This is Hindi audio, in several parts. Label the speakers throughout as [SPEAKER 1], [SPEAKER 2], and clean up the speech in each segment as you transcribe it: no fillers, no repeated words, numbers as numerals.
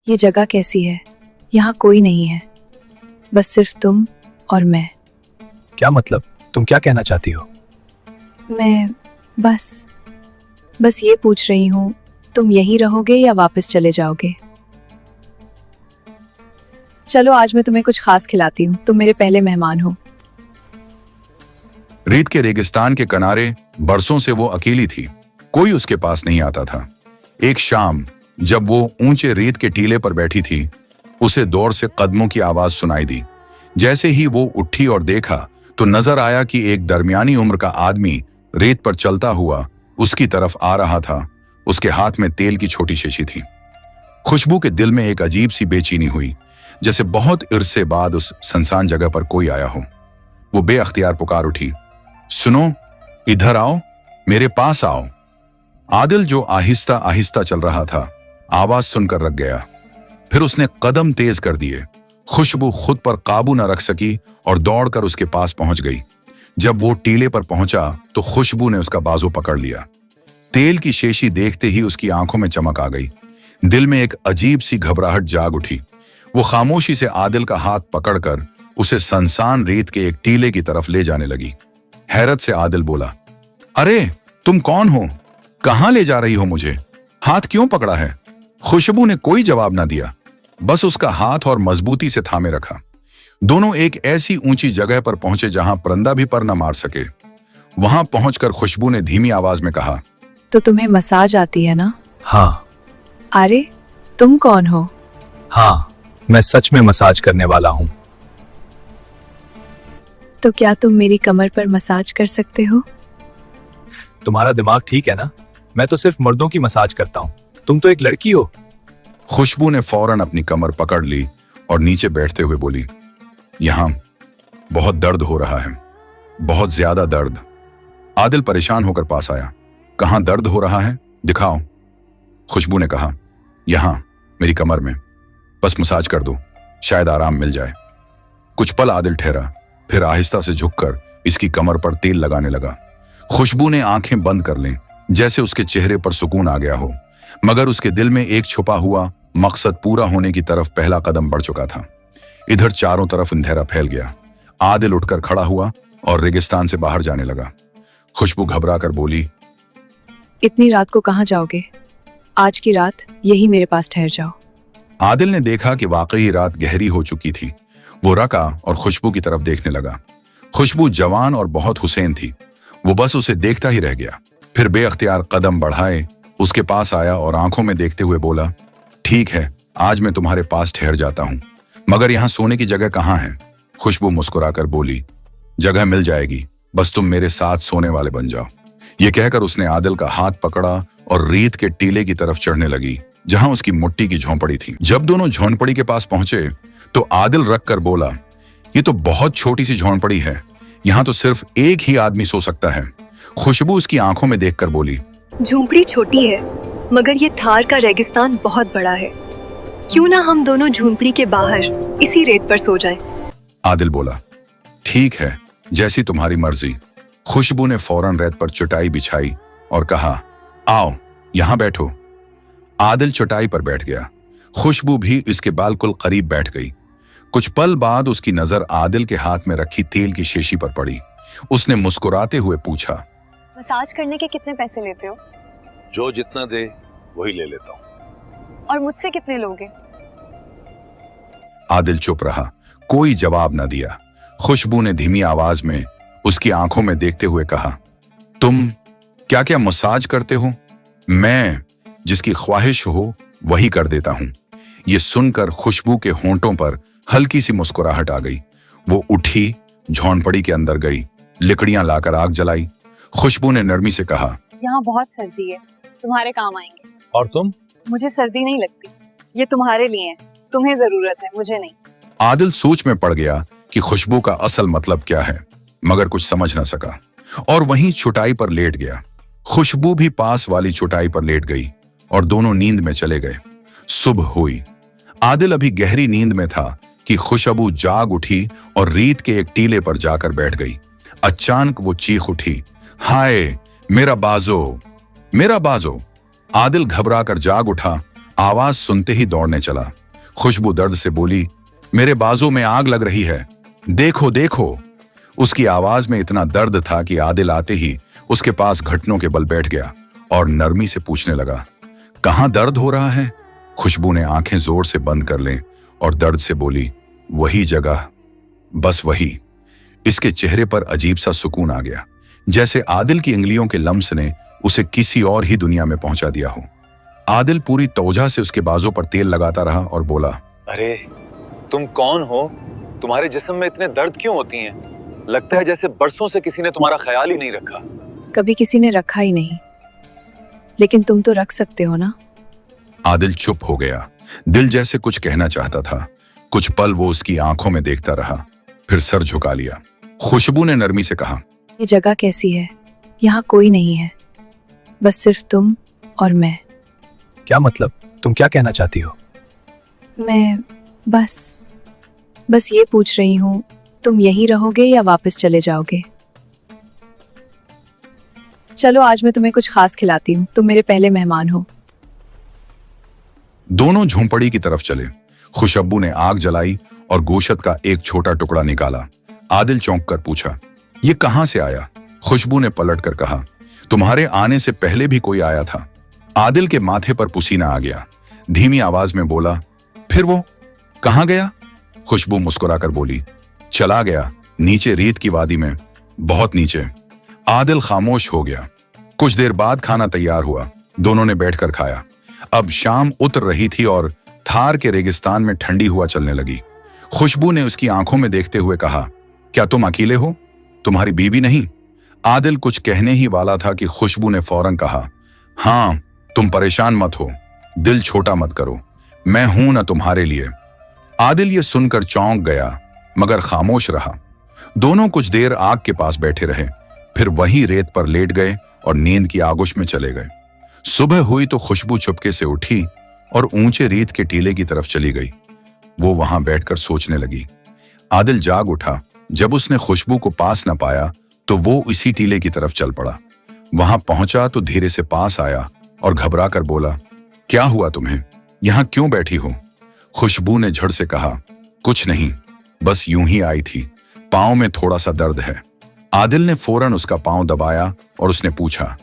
[SPEAKER 1] ये जगह कैसी है? यहाँ कोई नहीं है, बस सिर्फ तुम और मैं।
[SPEAKER 2] क्या मतलब? तुम क्या कहना चाहती हो?
[SPEAKER 1] मैं बस ये पूछ रही हूँ, तुम यहीं रहोगे या वापस चले जाओगे? चलो आज मैं तुम्हें कुछ खास खिलाती हूँ, तुम मेरे पहले मेहमान हो।
[SPEAKER 3] रेत के रेगिस्तान के किनारे बरसों से वो अकेली थी, कोई उसके पास नहीं आता था। एक शाम जब वो ऊंचे रेत के टीले पर बैठी थी, उसे दूर से कदमों की आवाज सुनाई दी। जैसे ही वो उठी और देखा तो नजर आया कि एक दरमियानी उम्र का आदमी रेत पर चलता हुआ उसकी तरफ आ रहा था। उसके हाथ में तेल की छोटी शीशी थी। खुशबू के दिल में एक अजीब सी बेचैनी हुई, जैसे बहुत इर्से बाद उस सुनसान जगह पर कोई आया हो। वो बेअख्तियार पुकार उठी, सुनो, इधर आओ, मेरे पास आओ। आदिल जो आहिस्ता आहिस्ता चल रहा था, आवाज सुनकर रख गया। फिर उसने कदम तेज कर दिए। खुशबू खुद पर काबू न रख सकी और दौड़कर उसके पास पहुंच गई। जब वो टीले पर पहुंचा तो खुशबू ने उसका बाजू पकड़ लिया। तेल की शीशी देखते ही उसकी आंखों में चमक आ गई। दिल में एक अजीब सी घबराहट जाग उठी। वो खामोशी से आदिल का हाथ पकड़कर उसे सनसान रेत के एक टीले की तरफ ले जाने लगी। हैरत से आदिल बोला, अरे तुम कौन हो? कहां ले जा रही हो मुझे? हाथ क्यों पकड़ा है? खुशबू ने कोई जवाब ना दिया, बस उसका हाथ और मजबूती से थामे रखा। दोनों एक ऐसी ऊंची जगह पर पहुंचे जहां परिंदा भी पर न मार सके। वहां पहुंचकर खुशबू ने धीमी आवाज में कहा,
[SPEAKER 1] तो तुम्हें मसाज आती है ना?
[SPEAKER 2] हाँ।
[SPEAKER 1] अरे तुम कौन हो?
[SPEAKER 2] हाँ, मैं सच में मसाज करने वाला हूँ।
[SPEAKER 1] तो क्या तुम मेरी कमर पर मसाज कर सकते हो?
[SPEAKER 2] तुम्हारा दिमाग ठीक है ना? मैं तो सिर्फ मर्दों की मसाज करता हूँ, तुम तो एक लड़की हो।
[SPEAKER 3] खुशबू ने फौरन अपनी कमर पकड़ ली और नीचे बैठते हुए बोली, यहां बहुत दर्द हो रहा है, बहुत ज्यादा दर्द। आदिल परेशान होकर पास आया। कहां दर्द हो रहा है, दिखाओ। खुशबू ने कहा, यहां मेरी कमर में, बस मसाज कर दो, शायद आराम मिल जाए। कुछ पल आदिल ठहरा, फिर आहिस्ता से झुककर इसकी कमर पर तेल लगाने लगा। खुशबू ने आंखें बंद कर लीं, जैसे उसके चेहरे पर सुकून आ गया हो, मगर उसके दिल में एक छुपा हुआ मकसद पूरा होने की तरफ पहला कदम बढ़ चुका था। इधर चारों तरफ अंधेरा फैल गया। आदिल उठकर खड़ा हुआ और रेगिस्तान से बाहर जाने लगा। खुशबू घबरा कर बोली,
[SPEAKER 1] इतनी रात को कहाँ जाओगे? आज की रात यही मेरे पास ठहर जाओ।
[SPEAKER 3] आदिल ने देखा कि वाकई रात गहरी हो चुकी थी। वो रका और खुशबू की तरफ देखने लगा। खुशबू जवान और बहुत हुसैन थी। वो बस उसे देखता ही रह गया। फिर बेअख्तियार कदम बढ़ाए उसके पास आया और आंखों में देखते हुए बोला, ठीक है, आज मैं तुम्हारे पास ठहर जाता हूं, मगर यहां सोने की जगह कहां है? खुशबू मुस्कुराकर बोली, जगह मिल जाएगी, बस तुम मेरे साथ सोने वाले बन जाओ। ये कहकर उसने आदिल का हाथ पकड़ा और रेत के टीले की तरफ चढ़ने लगी, जहां उसकी मुट्ठी की झोंपड़ी थी। जब दोनों झोंपड़ी के पास पहुंचे तो आदिल रख कर बोला, ये तो बहुत छोटी सी झोंपड़ी है, यहाँ तो सिर्फ एक ही आदमी सो सकता है। खुशबू उसकी आंखों में देखकर बोली,
[SPEAKER 4] झोंपड़ी छोटी है, मगर ये थार का रेगिस्तान बहुत बड़ा है। क्यों ना हम दोनों झोंपड़ी के बाहर इसी रेत पर सो जाएं?
[SPEAKER 3] आदिल बोला, ठीक है, जैसी तुम्हारी मर्जी। खुशबू ने फौरन रेत पर चटाई बिछाई और कहा, आओ यहां बैठो। आदिल चटाई पर बैठ गया। खुशबू भी इसके बिल्कुल करीब बैठ गई। कुछ पल बाद उसकी नजर आदिल के हाथ में रखी तेल की शीशी पर पड़ी। उसने मुस्कुराते हुए पूछा,
[SPEAKER 4] मसाज करने के कितने पैसे लेते हो?
[SPEAKER 5] जो जितना दे वही ले लेता हूँ।
[SPEAKER 4] और मुझसे कितने लोगे?
[SPEAKER 3] आदिल चुप रहा, कोई जवाब न दिया। खुशबू ने धीमी आवाज में उसकी आंखों में देखते हुए कहा, तुम क्या क्या मसाज करते हो? मैं जिसकी ख्वाहिश हो वही कर देता हूं। ये सुनकर खुशबू के होंठों पर हल्की सी मुस्कुराहट आ गई। वो उठी, झोंपड़ी के अंदर गई, लकड़ियां लाकर आग जलाई। खुशबू ने नरमी से कहा,
[SPEAKER 4] यहाँ बहुत सर्दी है, तुम्हारे काम आएंगे।
[SPEAKER 2] और तुम?
[SPEAKER 4] मुझे सर्दी नहीं लगती, ये तुम्हारे लिए है, तुम्हें जरूरत है, मुझे नहीं।
[SPEAKER 3] आदिल सोच में पड़ गया कि खुशबू का असल मतलब क्या है, मगर कुछ समझ न सका और वहीं चटाई पर लेट गया। खुशबू भी पास वाली चटाई पर लेट गई और दोनों नींद में चले गए। सुबह हुई। आदिल अभी गहरी नींद में था कि खुशबू जाग उठी और रेत के एक टीले पर जाकर बैठ गई। अचानक वो चीख उठी, हाय मेरा बाजो, मेरा बाजो। आदिल घबरा कर जाग उठा, आवाज सुनते ही दौड़ने चला। खुशबू दर्द से बोली, मेरे बाजों में आग लग रही है, देखो देखो। उसकी आवाज में इतना दर्द था कि आदिल आते ही उसके पास घुटनों के बल बैठ गया और नरमी से पूछने लगा, कहाँ दर्द हो रहा है? खुशबू ने आंखें जोर से बंद कर लें और दर्द से बोली, वही जगह, बस वही। इसके चेहरे पर अजीब सा सुकून आ गया, जैसे आदिल की उंगलियों के लम्स ने उसे किसी और ही दुनिया में पहुंचा दिया हो। आदिल पूरी तौजा से उसके बाजों पर तेल लगाता रहा और बोला,
[SPEAKER 5] अरे तुम कौन हो? तुम्हारे जिस्म में इतने दर्द क्यों होती हैं? लगता है जैसे बरसों से किसी ने तुम्हारा ख्याल ही नहीं रखा।
[SPEAKER 1] कभी किसी ने रखा ही नहीं, लेकिन तुम तो रख सकते हो ना।
[SPEAKER 3] आदिल चुप हो गया। दिल जैसे कुछ कहना चाहता था। कुछ पल वो उसकी आंखों में देखता रहा, फिर सर झुका लिया। खुशबू ने नरमी से कहा,
[SPEAKER 1] ये जगह कैसी है? यहाँ कोई नहीं है, बस सिर्फ तुम और मैं।
[SPEAKER 2] क्या मतलब? तुम क्या कहना चाहती हो?
[SPEAKER 1] मैं बस ये पूछ रही हूँ, तुम यहीं रहोगे या वापस चले जाओगे? चलो आज मैं तुम्हें कुछ खास खिलाती हूँ, तुम मेरे पहले मेहमान हो।
[SPEAKER 3] दोनों झोंपड़ी की तरफ चले। खुशबू ने आग जलाई और गोश्त का एक छोटा टुकड़ा निकाला। आदिल चौंक कर पूछा, ये कहां से आया? खुशबू ने पलट कर कहा, तुम्हारे आने से पहले भी कोई आया था। आदिल के माथे पर पसीना आ गया। धीमी आवाज में बोला, फिर वो कहां गया? खुशबू मुस्कुराकर बोली, चला गया, नीचे रेत की वादी में, बहुत नीचे। आदिल खामोश हो गया। कुछ देर बाद खाना तैयार हुआ। दोनों ने बैठकर खाया। अब शाम उतर रही थी और थार के रेगिस्तान में ठंडी हुआ चलने लगी। खुशबू ने उसकी आंखों में देखते हुए कहा, क्या तुम अकेले हो? तुम्हारी बीवी नहीं? आदिल कुछ कहने ही वाला था कि खुशबू ने फौरन कहा, हाँ, तुम परेशान मत हो, दिल छोटा मत करो, मैं हूं ना तुम्हारे लिए। आदिल ये सुनकर चौंक गया, मगर खामोश रहा। दोनों कुछ देर आग के पास बैठे रहे, फिर वहीं रेत पर लेट गए और नींद की आगोश में चले गए। सुबह हुई तो खुशबू चुपके से उठी और ऊंचे रेत के टीले की तरफ चली गई। वो वहां बैठकर सोचने लगी। आदिल जाग उठा। जब उसने खुशबू को पास न पाया तो वो इसी टीले की तरफ चल पड़ा। वहां पहुंचा तो धीरे से पास आया और घबरा कर बोला, क्या हुआ तुम्हें? यहां क्यों बैठी हो? खुशबू ने झड़ से कहा, कुछ नहीं, बस यूं ही आई थी, पांव में थोड़ा सा दर्द है। आदिल ने फौरन उसका पांव दबाया और उसने पूछा,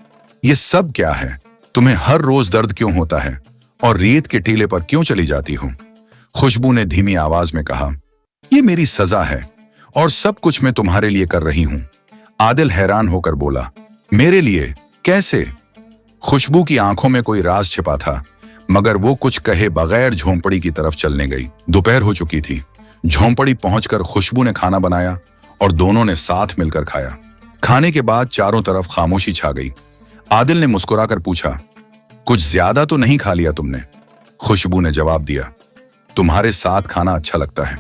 [SPEAKER 3] ये सब क्या है? तुम्हें हर रोज दर्द क्यों होता है और रेत के टीले पर क्यों चली जाती हो? खुशबू ने धीमी आवाज में कहा, ये मेरी सजा है और सब कुछ मैं तुम्हारे लिए कर रही हूं। आदिल हैरान होकर बोला, मेरे लिए? कैसे? खुशबू की आंखों में कोई राज छिपा था, मगर वो कुछ कहे बगैर झोंपड़ी की तरफ चलने गई। दोपहर हो चुकी थी। झोंपड़ी पहुंचकर खुशबू ने खाना बनाया और दोनों ने साथ मिलकर खाया। खाने के बाद चारों तरफ खामोशी छा गई। आदिल ने मुस्कुराकर पूछा, कुछ ज्यादा तो नहीं खा लिया तुमने? खुशबू ने जवाब दिया, तुम्हारे साथ खाना अच्छा लगता है,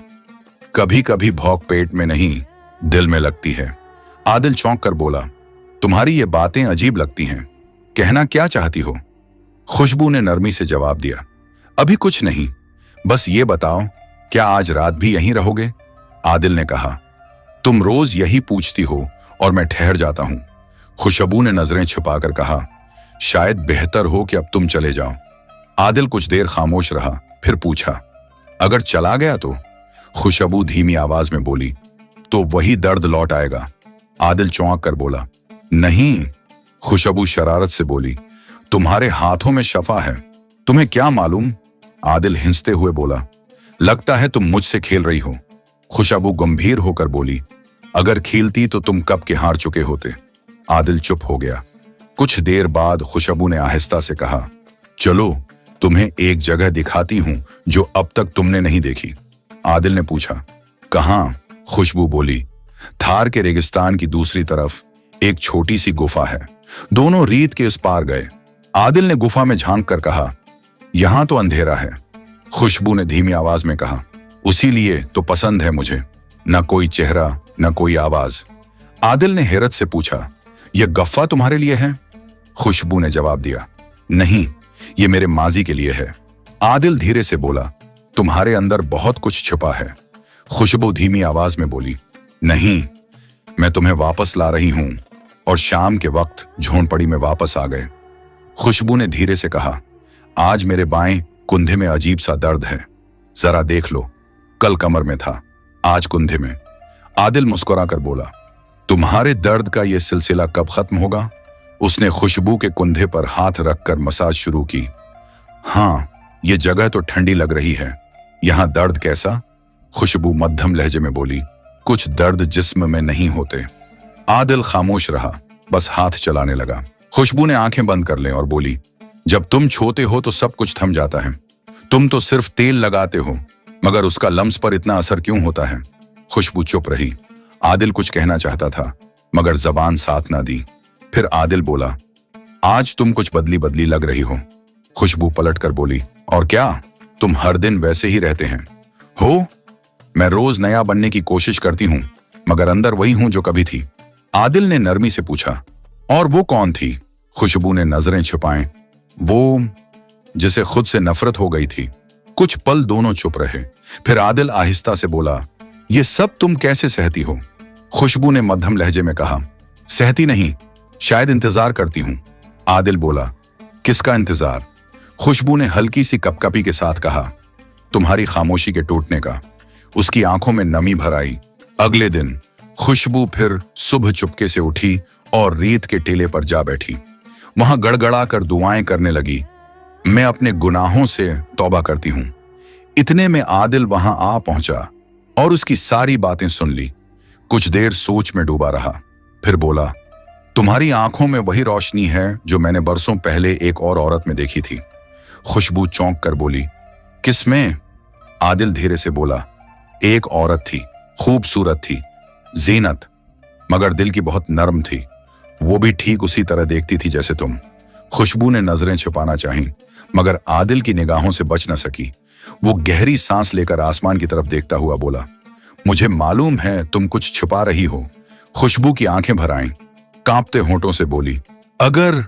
[SPEAKER 3] कभी कभी भौक पेट में नहीं, दिल में लगती है। आदिल चौंक कर बोला, तुम्हारी ये बातें अजीब लगती हैं, कहना क्या चाहती हो? खुशबू ने नरमी से जवाब दिया, अभी कुछ नहीं, बस ये बताओ, क्या आज रात भी यहीं रहोगे? आदिल ने कहा, तुम रोज यही पूछती हो और मैं ठहर जाता हूं। खुशबू ने नजरें छुपाकर कहा, शायद बेहतर हो कि अब तुम चले जाओ। आदिल कुछ देर खामोश रहा, फिर पूछा, अगर चला गया तो? खुशबू धीमी आवाज में बोली, तो वही दर्द लौट आएगा। आदिल चौंक कर बोला, नहीं। खुशबू शरारत से बोली, तुम्हारे हाथों में शफा है, तुम्हें क्या मालूम? आदिल हिंसते हुए बोला, लगता है तुम मुझसे खेल रही हो। खुशबू गंभीर होकर बोली, अगर खेलती तो तुम कब के हार चुके होते। आदिल चुप हो गया। कुछ देर बाद खुशबू ने आहिस्ता से कहा, चलो तुम्हें एक जगह दिखाती हूं जो अब तक तुमने नहीं देखी। आदिल ने पूछा, कहां? खुशबू बोली, थार के रेगिस्तान की दूसरी तरफ एक छोटी सी गुफा है। दोनों रेत के उस पार गए। आदिल ने गुफा में झांक कर कहा, यहां तो अंधेरा है। खुशबू ने धीमी आवाज में कहा, उसी लिए तो पसंद है मुझे, न कोई चेहरा न कोई आवाज। आदिल ने हैरत से पूछा, यह गफ्फा तुम्हारे लिए है? खुशबू ने जवाब दिया, नहीं, ये मेरे माजी के लिए है। आदिल धीरे से बोला, तुम्हारे अंदर बहुत कुछ छिपा है। खुशबू धीमी आवाज में बोली, नहीं, मैं तुम्हें वापस ला रही हूं। और शाम के वक्त झोंपड़ी में वापस आ गए। खुशबू ने धीरे से कहा, आज मेरे बाएं कुंधे में अजीब सा दर्द है, जरा देख लो, कल कमर में था, आज कुंधे में। आदिल मुस्कुराकर बोला, तुम्हारे दर्द का यह सिलसिला कब खत्म होगा? उसने खुशबू के कुंधे पर हाथ रखकर मसाज शुरू की। हाँ, ये जगह तो ठंडी लग रही है, यहां दर्द कैसा? खुशबू मध्यम लहजे में बोली, कुछ दर्द जिस्म में नहीं होते। आदिल खामोश रहा, बस हाथ चलाने लगा। खुशबू ने आंखें बंद कर ली और बोली, जब तुम छूते हो तो सब कुछ थम जाता है। तुम तो सिर्फ तेल लगाते हो, मगर उसका लम्स पर इतना असर क्यों होता है? खुशबू चुप रही। आदिल कुछ कहना चाहता था, मगर जबान साथ ना दी। फिर आदिल बोला, आज तुम कुछ बदली बदली लग रही हो। खुशबू पलट कर बोली, और क्या, तुम हर दिन वैसे ही रहते हैं? हो, मैं रोज नया बनने की कोशिश करती हूं, मगर अंदर वही हूं जो कभी थी। आदिल ने नरमी से पूछा, और वो कौन थी? खुशबू ने नजरें छुपाएं। वो जिसे खुद से नफरत हो गई थी। कुछ पल दोनों चुप रहे। फिर आदिल आहिस्ता से बोला, ये सब तुम कैसे सहती हो? खुशबू ने मध्यम लहजे में कहा, सहती नहीं, शायद इंतजार करती हूं। आदिल बोला, किसका इंतजार? खुशबू ने हल्की सी कपकपी के साथ कहा, तुम्हारी खामोशी के टूटने का। उसकी आंखों में नमी भर आई। अगले दिन खुशबू फिर सुबह चुपके से उठी और रीत के टीले पर जा बैठी। वहां गड़गड़ा कर दुआएं करने लगी, मैं अपने गुनाहों से तौबा करती हूं। इतने में आदिल वहां आ पहुंचा और उसकी सारी बातें सुन ली। कुछ देर सोच में डूबा रहा, फिर बोला, तुम्हारी आंखों में वही रोशनी है जो मैंने बरसों पहले एक और औरत में देखी थी। खुशबू चौंक कर बोली, किसमें? आदिल धीरे से बोला, एक औरत थी, खूबसूरत थी, जीनत, मगर दिल की बहुत नरम थी। वो भी ठीक उसी तरह देखती थी जैसे तुम। खुशबू ने नजरें छुपाना चाहीं, मगर आदिल की निगाहों से बच न सकी। वो गहरी सांस लेकर आसमान की तरफ देखता हुआ बोला, मुझे मालूम है तुम कुछ छुपा रही हो। खुशबू की आंखें भर आईं, कांपते होंठों से बोली, अगर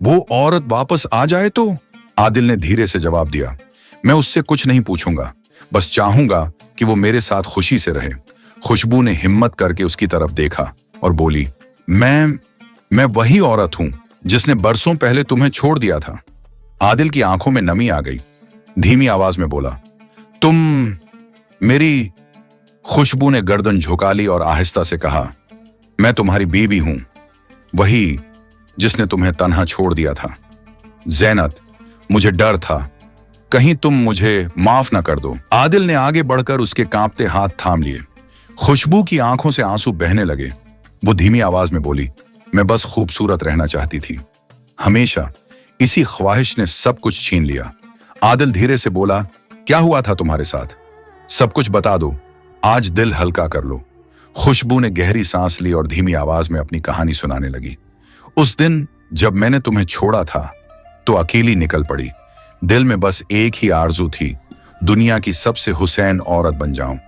[SPEAKER 3] वो औरत वापस आ जाए तो? आदिल ने धीरे से जवाब दिया, मैं उससे कुछ नहीं पूछूंगा, बस चाहूंगा कि वो मेरे साथ खुशी से रहे। खुशबू ने हिम्मत करके उसकी तरफ देखा और बोली, मैं वही औरत हूं जिसने बरसों पहले तुम्हें छोड़ दिया था। आदिल की आंखों में नमी आ गई। धीमी आवाज में बोला, तुम मेरी? खुशबू ने गर्दन झुका ली और आहिस्ता से कहा, मैं तुम्हारी बीवी हूं, वही जिसने तुम्हें तन्हा छोड़ दिया था। ज़ैनत, मुझे डर था कहीं तुम मुझे माफ ना कर दो। आदिल ने आगे बढ़कर उसके कांपते हाथ थाम लिए। खुशबू की आंखों से आंसू बहने लगे। वो धीमी आवाज में बोली, मैं बस खूबसूरत रहना चाहती थी, हमेशा। इसी ख्वाहिश ने सब कुछ छीन लिया। आदिल धीरे से बोला, क्या हुआ था तुम्हारे साथ? सब कुछ बता दो, आज दिल हल्का कर लो। खुशबू ने गहरी सांस ली और धीमी आवाज में अपनी कहानी सुनाने लगी। उस दिन जब मैंने तुम्हें छोड़ा था तो अकेली निकल पड़ी। दिल में बस एक ही आरजू थी, दुनिया की सबसे हुसैन औरत बन जाऊं।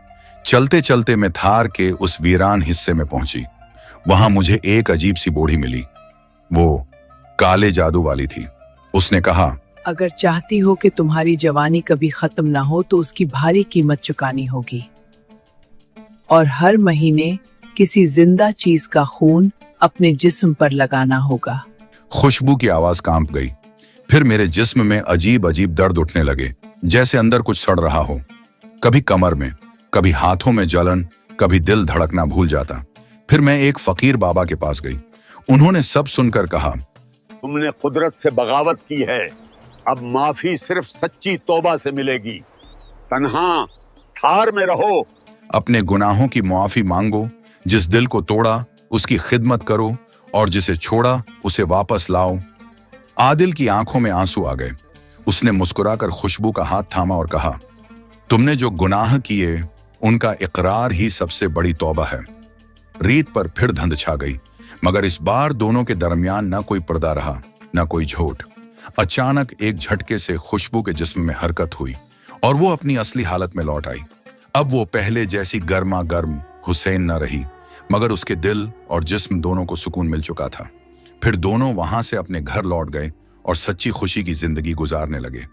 [SPEAKER 3] चलते चलते मैं थार के उस वीरान हिस्से में पहुंची। वहां मुझे एक अजीब सी बूढ़ी मिली। वो काले जादू वाली थी। उसने कहा,
[SPEAKER 6] अगर चाहती हो कि तुम्हारी जवानी कभी खत्म ना हो तो उसकी भारी कीमत चुकानी होगी, और हर महीने किसी जिंदा चीज का खून अपने जिस्म पर लगाना होगा।
[SPEAKER 3] खुशबू की आवाज कांप गई। फिर मेरे जिस्म में अजीब अजीब दर्द उठने लगे, जैसे अंदर कुछ सड़ रहा हो। कभी कमर में, कभी हाथों में जलन, कभी दिल धड़कना भूल जाता। फिर मैं एक फकीर बाबा के पास गई। उन्होंने सब सुनकर कहा,
[SPEAKER 7] तुमने कुदरत से बगावत की है, अब माफी सिर्फ सच्ची तौबा से मिलेगी। तन्हा थार में रहो,
[SPEAKER 3] अपने गुनाहों की मुआफी मांगो, जिस दिल को तोड़ा उसकी खिदमत करो, और जिसे छोड़ा उसे वापस लाओ। आदिल की आंखों में आंसू आ गए। उसने मुस्कुराकर खुशबू का हाथ थामा और कहा, तुमने जो गुनाह किए उनका इकरार ही सबसे बड़ी तौबा है। रीत पर फिर धंध छा गई, मगर इस बार दोनों के दरमियान न कोई पर्दा रहा, न कोई झूठ। अचानक एक झटके से खुशबू के जिस्म में हरकत हुई और वो अपनी असली हालत में लौट आई। अब वो पहले जैसी गर्मा गर्म हुसैन न रही, मगर उसके दिल और जिस्म दोनों को सुकून मिल चुका था। फिर दोनों वहां से अपने घर लौट गए और सच्ची खुशी की जिंदगी गुजारने लगे।